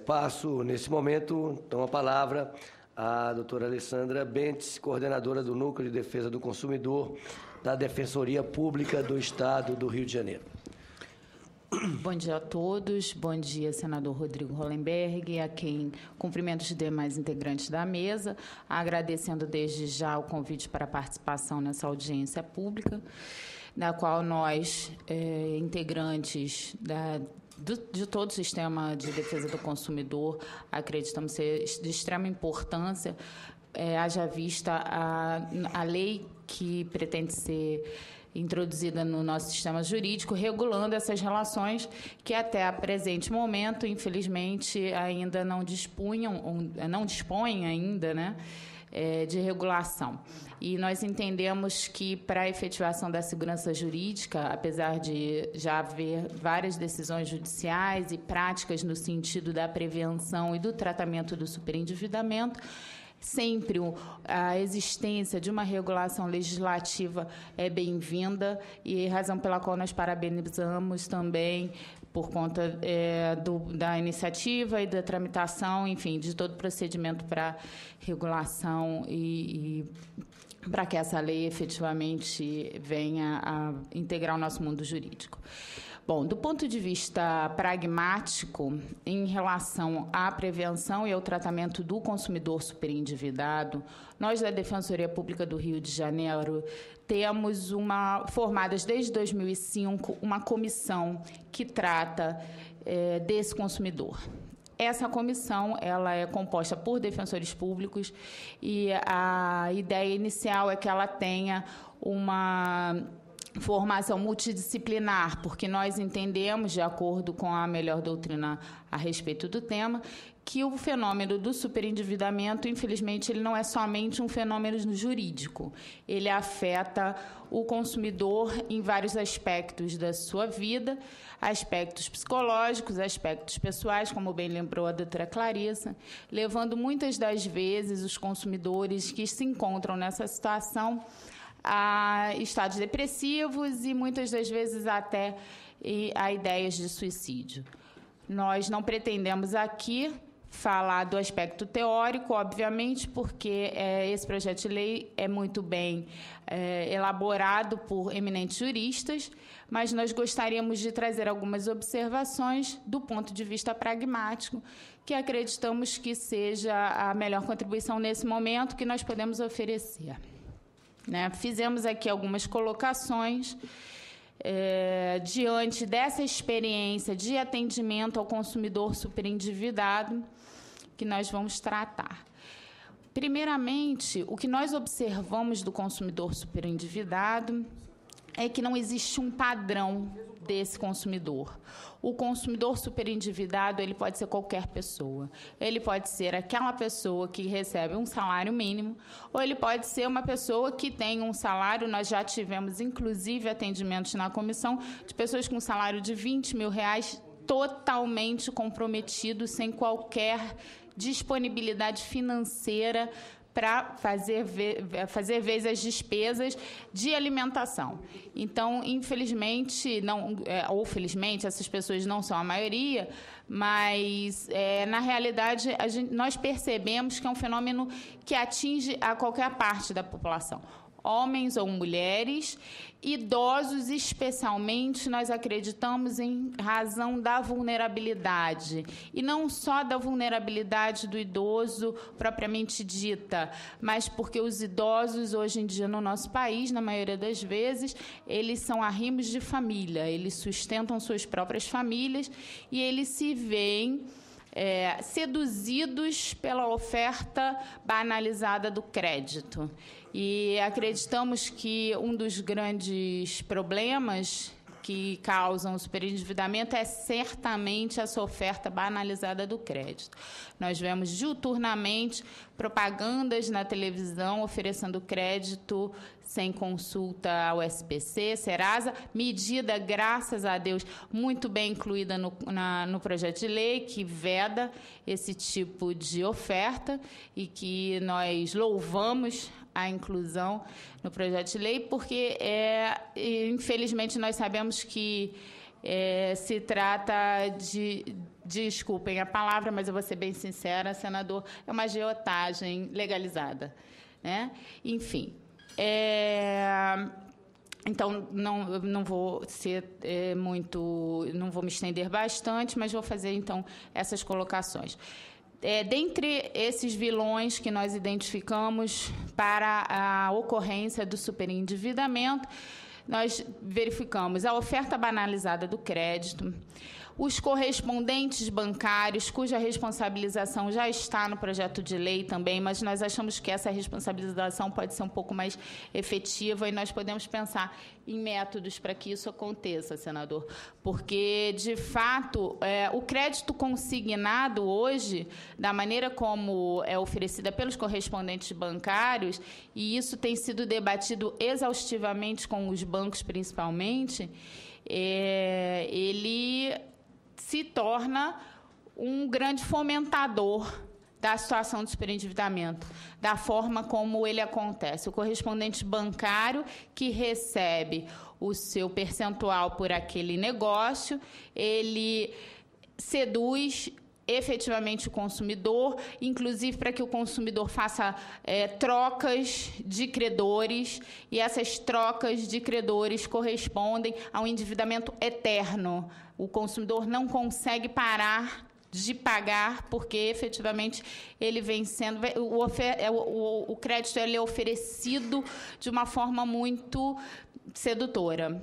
Passo, nesse momento, então, a palavra à doutora Alessandra Bentes, coordenadora do Núcleo de Defesa do Consumidor da Defensoria Pública do Estado do Rio de Janeiro. Bom dia a todos, bom dia, senador Rodrigo Hollenberg, a quem cumprimento os demais integrantes da mesa, agradecendo desde já o convite para a participação nessa audiência pública, na qual nós, integrantes de todo o sistema de defesa do consumidor, acreditamos ser de extrema importância, haja vista a lei que pretende ser introduzida no nosso sistema jurídico, regulando essas relações que até a presente momento, infelizmente, ainda não dispõem ainda, né, de regulação. E nós entendemos que, para a efetivação da segurança jurídica, apesar de já haver várias decisões judiciais e práticas no sentido da prevenção e do tratamento do superendividamento, sempre a existência de uma regulação legislativa é bem-vinda e razão pela qual nós parabenizamos também por conta da iniciativa e da tramitação, enfim, de todo o procedimento para regulação e para que essa lei efetivamente venha a integrar o nosso mundo jurídico. Bom, do ponto de vista pragmático, em relação à prevenção e ao tratamento do consumidor superendividado, nós da Defensoria Pública do Rio de Janeiro temos formadas desde 2005 uma comissão que trata desse consumidor. Essa comissão ela é composta por defensores públicos e a ideia inicial é que ela tenha uma formação multidisciplinar, porque nós entendemos, de acordo com a melhor doutrina a respeito do tema, que o fenômeno do superendividamento, infelizmente, ele não é somente um fenômeno jurídico. Ele afeta o consumidor em vários aspectos da sua vida, aspectos psicológicos, aspectos pessoais, como bem lembrou a doutora Clarissa, levando muitas das vezes os consumidores que se encontram nessa situação a estados depressivos e, muitas das vezes, até a ideias de suicídio. Nós não pretendemos aqui falar do aspecto teórico, obviamente, porque esse projeto de lei é muito bem elaborado por eminentes juristas, mas nós gostaríamos de trazer algumas observações do ponto de vista pragmático, que acreditamos que seja a melhor contribuição nesse momento que nós podemos oferecer. Fizemos aqui algumas colocações diante dessa experiência de atendimento ao consumidor superendividado que nós vamos tratar. Primeiramente, o que nós observamos do consumidor superendividado é que não existe um padrão desse consumidor. O consumidor superendividado, ele pode ser qualquer pessoa. Ele pode ser aquela pessoa que recebe um salário mínimo, ou ele pode ser uma pessoa que tem um salário, nós já tivemos, inclusive, atendimentos na comissão, de pessoas com um salário de R$20 mil, totalmente comprometidos, sem qualquer disponibilidade financeira para fazer vez as despesas de alimentação. Então, infelizmente, ou felizmente, essas pessoas não são a maioria, mas, na realidade, nós percebemos que é um fenômeno que atinge a qualquer parte da população. Homens ou mulheres, idosos especialmente, nós acreditamos em razão da vulnerabilidade. E não só da vulnerabilidade do idoso propriamente dita, mas porque os idosos, hoje em dia, no nosso país, na maioria das vezes, eles são arrimos de família, eles sustentam suas próprias famílias e eles se veem seduzidos pela oferta banalizada do crédito. E acreditamos que um dos grandes problemas que causam o superendividamento é certamente essa oferta banalizada do crédito. Nós vemos diuturnamente propagandas na televisão oferecendo crédito sem consulta ao SPC, Serasa, medida, graças a Deus, muito bem incluída no projeto de lei, que veda esse tipo de oferta e que nós louvamos a inclusão no projeto de lei, porque, infelizmente, nós sabemos que se trata desculpem a palavra, mas eu vou ser bem sincera, senador, é uma agiotagem legalizada, né? Enfim, então, não vou ser não vou me estender bastante, mas vou fazer, então, essas colocações. Dentre esses vilões que nós identificamos para a ocorrência do superendividamento, nós verificamos a oferta banalizada do crédito, os correspondentes bancários, cuja responsabilização já está no projeto de lei também, mas nós achamos que essa responsabilização pode ser um pouco mais efetiva e nós podemos pensar em métodos para que isso aconteça, senador. Porque, de fato, o crédito consignado hoje, da maneira como é oferecida pelos correspondentes bancários, e isso tem sido debatido exaustivamente com os bancos, principalmente, ele se torna um grande fomentador da situação de superendividamento, da forma como ele acontece. O correspondente bancário que recebe o seu percentual por aquele negócio, ele seduz efetivamente o consumidor, inclusive para que o consumidor faça trocas de credores, e essas trocas de credores correspondem a um endividamento eterno. O consumidor não consegue parar de pagar, porque efetivamente ele vem sendo... O crédito ele é oferecido de uma forma muito sedutora.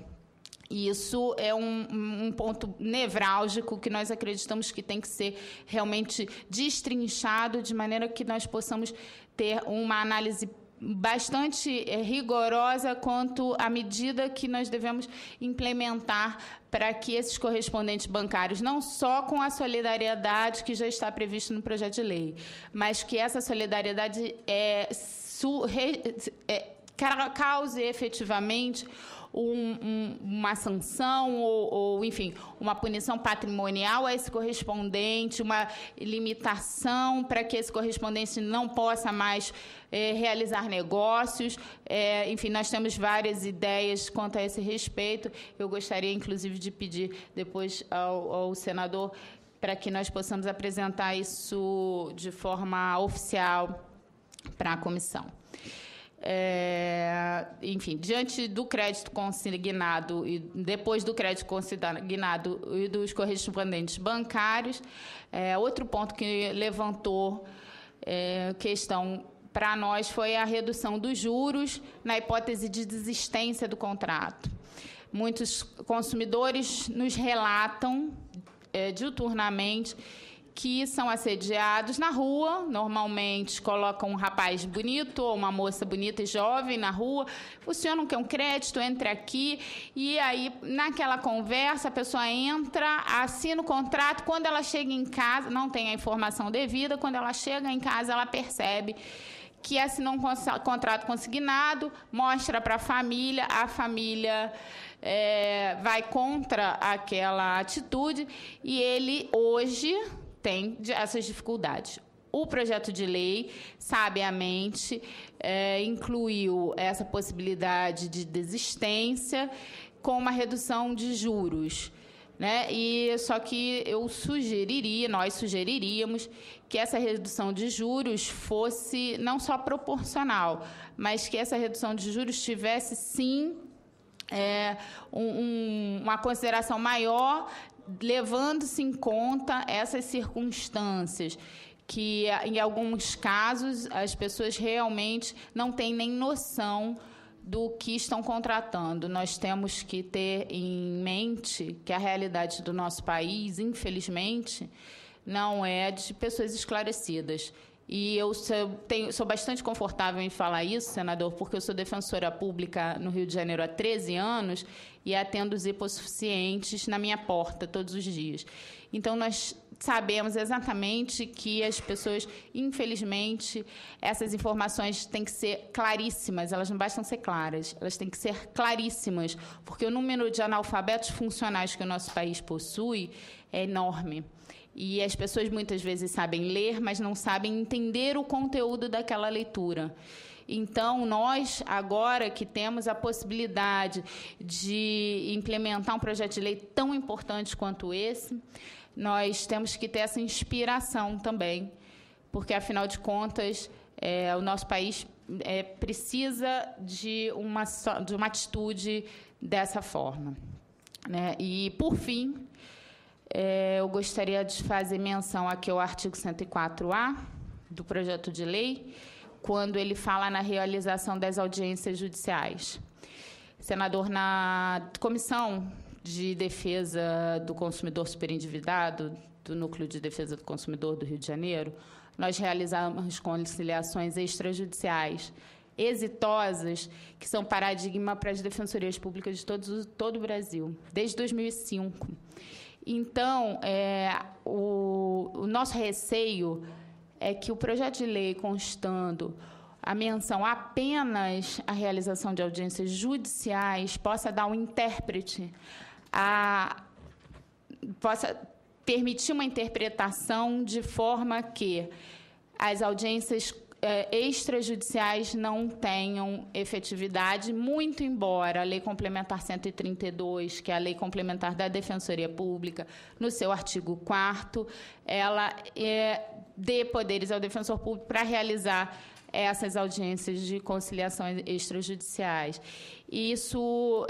E isso é um ponto nevrálgico que nós acreditamos que tem que ser realmente destrinchado, de maneira que nós possamos ter uma análise bastante rigorosa quanto à medida que nós devemos implementar para que esses correspondentes bancários, não só com a solidariedade que já está prevista no projeto de lei, mas que essa solidariedade cause efetivamente uma sanção ou, enfim, uma punição patrimonial a esse correspondente, uma limitação para que esse correspondente não possa mais realizar negócios. Enfim, nós temos várias ideias quanto a esse respeito. Eu gostaria, inclusive, de pedir depois ao senador para que nós possamos apresentar isso de forma oficial para a comissão. Enfim, diante do crédito consignado e depois do crédito consignado e dos correspondentes bancários, outro ponto que levantou questão para nós foi a redução dos juros na hipótese de desistência do contrato. Muitos consumidores nos relatam diuturnamente que são assediados na rua, normalmente colocam um rapaz bonito ou uma moça bonita e jovem na rua, o senhor não quer um crédito, entre aqui, e aí, naquela conversa, a pessoa entra, assina o contrato, quando ela chega em casa, não tem a informação devida, quando ela chega em casa, ela percebe que assinou um contrato consignado, mostra para a família vai contra aquela atitude, e ele, hoje, tem essas dificuldades. O projeto de lei, sabiamente, incluiu essa possibilidade de desistência com uma redução de juros, né? Só que nós sugeriríamos que essa redução de juros fosse não só proporcional, mas que essa redução de juros tivesse, sim, uma consideração maior, levando-se em conta essas circunstâncias, que, em alguns casos, as pessoas realmente não têm nem noção do que estão contratando. Nós temos que ter em mente que a realidade do nosso país, infelizmente, não é de pessoas esclarecidas. E eu sou bastante confortável em falar isso, senador, porque eu sou defensora pública no Rio de Janeiro há 13 anos e atendo os hipossuficientes na minha porta todos os dias. Então, nós sabemos exatamente que as pessoas, infelizmente, essas informações têm que ser claríssimas, elas não bastam ser claras, elas têm que ser claríssimas, porque o número de analfabetos funcionais que o nosso país possui é enorme. E as pessoas muitas vezes sabem ler, mas não sabem entender o conteúdo daquela leitura. Então, nós, agora que temos a possibilidade de implementar um projeto de lei tão importante quanto esse, nós temos que ter essa inspiração também, porque, afinal de contas, o nosso país precisa de uma atitude dessa forma, né? E, por fim, eu gostaria de fazer menção aqui ao artigo 104A do projeto de lei, quando ele fala na realização das audiências judiciais. Senador, na Comissão de Defesa do Consumidor Superendividado, do Núcleo de Defesa do Consumidor do Rio de Janeiro, nós realizamos conciliações extrajudiciais exitosas, que são paradigma para as defensorias públicas de todo o Brasil, desde 2005. Então, o nosso receio é que o projeto de lei, constando a menção apenas à realização de audiências judiciais, possa dar um intérprete, possa permitir uma interpretação de forma que as audiências extrajudiciais não tenham efetividade, muito embora a Lei Complementar 132, que é a Lei Complementar da Defensoria Pública, no seu artigo 4º, ela dê poderes ao defensor público para realizar essas audiências de conciliação extrajudiciais. Isso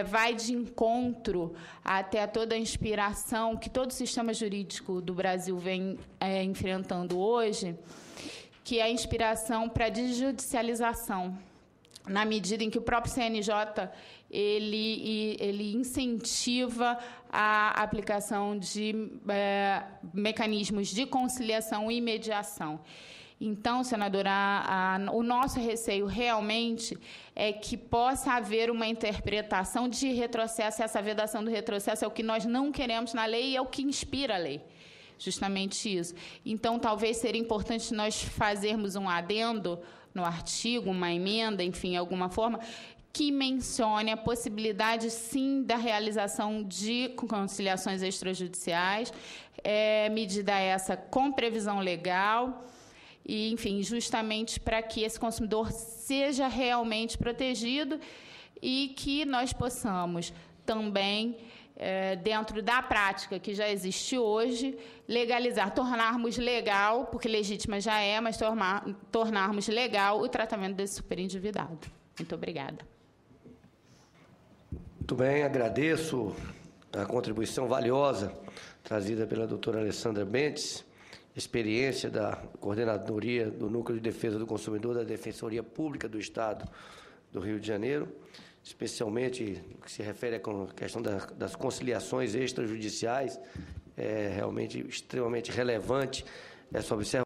vai de encontro até a toda a inspiração que todo o sistema jurídico do Brasil vem enfrentando hoje, que é a inspiração para a desjudicialização, na medida em que o próprio CNJ ele incentiva a aplicação de mecanismos de conciliação e mediação. Então, senadora, o nosso receio realmente é que possa haver uma interpretação de retrocesso, e essa vedação do retrocesso é o que nós não queremos na lei e é o que inspira a lei. Justamente isso. Então, talvez seria importante nós fazermos um adendo no artigo, uma emenda, enfim, alguma forma, que mencione a possibilidade, sim, da realização de conciliações extrajudiciais, medida essa com previsão legal, e, enfim, justamente para que esse consumidor seja realmente protegido e que nós possamos também, dentro da prática que já existe hoje, legalizar, tornarmos legal, porque legítima já é, mas tornarmos legal o tratamento desse superendividado. Muito obrigada. Muito bem, agradeço a contribuição valiosa trazida pela doutora Alessandra Bentes, experiência da Coordenadoria do Núcleo de Defesa do Consumidor da Defensoria Pública do Estado do Rio de Janeiro, especialmente no que se refere à questão das conciliações extrajudiciais, é realmente extremamente relevante essa observação.